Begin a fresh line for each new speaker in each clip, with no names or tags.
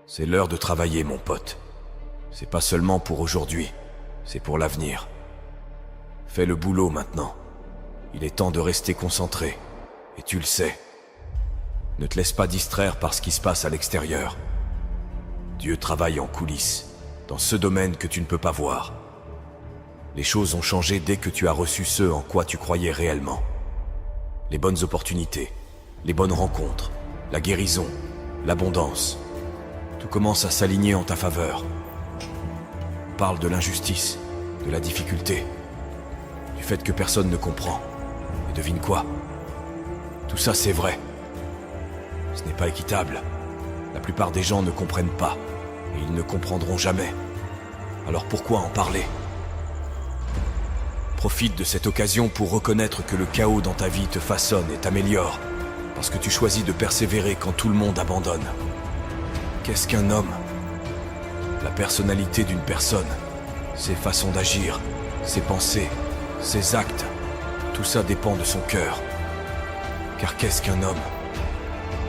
C'est l'heure de travailler, mon pote. C'est pas seulement pour aujourd'hui, c'est pour l'avenir. Fais le boulot maintenant. Il est temps de rester concentré, et tu le sais. Ne te laisse pas distraire par ce qui se passe à l'extérieur. Dieu travaille en coulisses, dans ce domaine que tu ne peux pas voir. Les choses ont changé dès que tu as reçu ce en quoi tu croyais réellement. Les bonnes opportunités, les bonnes rencontres, la guérison, l'abondance. Tout commence à s'aligner en ta faveur. On parle de l'injustice, de la difficulté, du fait que personne ne comprend. Et devine quoi? Tout ça c'est vrai. Ce n'est pas équitable. La plupart des gens ne comprennent pas, et ils ne comprendront jamais. Alors pourquoi en parler? Profite de cette occasion pour reconnaître que le chaos dans ta vie te façonne et t'améliore, parce que tu choisis de persévérer quand tout le monde abandonne. Qu'est-ce qu'un homme? La personnalité d'une personne, ses façons d'agir, ses pensées, ses actes, tout ça dépend de son cœur. Car qu'est-ce qu'un homme?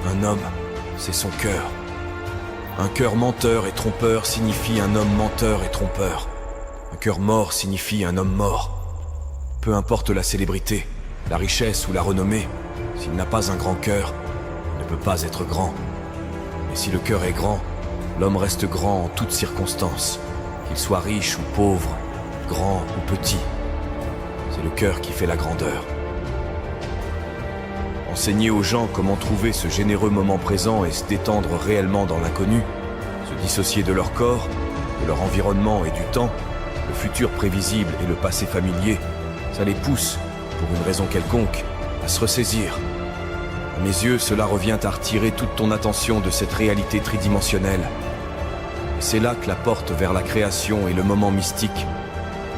Un homme, c'est son cœur. Un cœur menteur et trompeur signifie un homme menteur et trompeur. Un cœur mort signifie un homme mort. Peu importe la célébrité, la richesse ou la renommée, s'il n'a pas un grand cœur, il ne peut pas être grand. Et si le cœur est grand, l'homme reste grand en toutes circonstances, qu'il soit riche ou pauvre, grand ou petit. C'est le cœur qui fait la grandeur. Enseigner aux gens comment trouver ce généreux moment présent et se détendre réellement dans l'inconnu, se dissocier de leur corps, de leur environnement et du temps, le futur prévisible et le passé familier, ça les pousse, pour une raison quelconque, à se ressaisir. À mes yeux, cela revient à retirer toute ton attention de cette réalité tridimensionnelle. Et c'est là que la porte vers la création et le moment mystique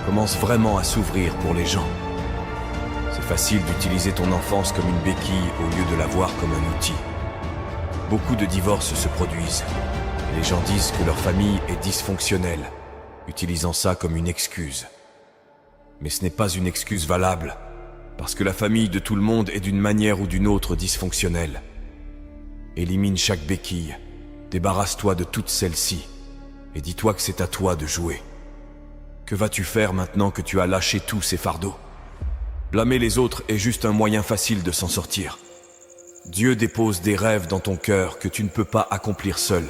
commence vraiment à s'ouvrir pour les gens. C'est facile d'utiliser ton enfance comme une béquille au lieu de la voir comme un outil. Beaucoup de divorces se produisent. Et les gens disent que leur famille est dysfonctionnelle, utilisant ça comme une excuse. Mais ce n'est pas une excuse valable, parce que la famille de tout le monde est d'une manière ou d'une autre dysfonctionnelle. Élimine chaque béquille, débarrasse-toi de toutes celles-ci, et dis-toi que c'est à toi de jouer. Que vas-tu faire maintenant que tu as lâché tous ces fardeaux? Blâmer les autres est juste un moyen facile de s'en sortir. Dieu dépose des rêves dans ton cœur que tu ne peux pas accomplir seul.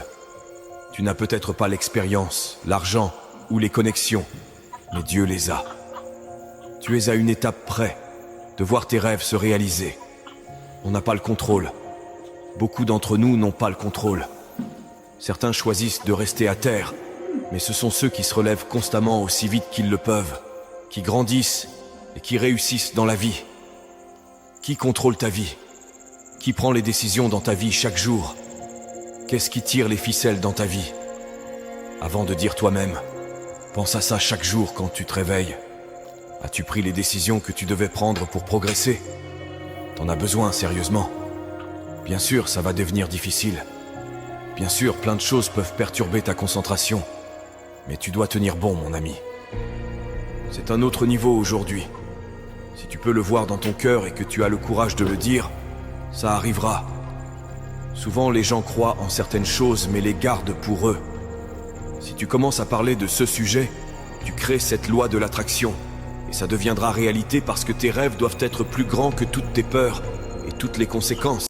Tu n'as peut-être pas l'expérience, l'argent ou les connexions, mais Dieu les a. Tu es à une étape près de voir tes rêves se réaliser. On n'a pas le contrôle. Beaucoup d'entre nous n'ont pas le contrôle. Certains choisissent de rester à terre, mais ce sont ceux qui se relèvent constamment aussi vite qu'ils le peuvent, qui grandissent et qui réussissent dans la vie. Qui contrôle ta vie? Qui prend les décisions dans ta vie chaque jour? Qu'est-ce qui tire les ficelles dans ta vie? Avant de dire toi-même, pense à ça chaque jour quand tu te réveilles. As-tu pris les décisions que tu devais prendre pour progresser? T'en as besoin, sérieusement. Bien sûr, ça va devenir difficile. Bien sûr, plein de choses peuvent perturber ta concentration. Mais tu dois tenir bon, mon ami. C'est un autre niveau aujourd'hui. Si tu peux le voir dans ton cœur et que tu as le courage de le dire, ça arrivera. Souvent, les gens croient en certaines choses, mais les gardent pour eux. Si tu commences à parler de ce sujet, tu crées cette loi de l'attraction. Et ça deviendra réalité parce que tes rêves doivent être plus grands que toutes tes peurs et toutes les conséquences.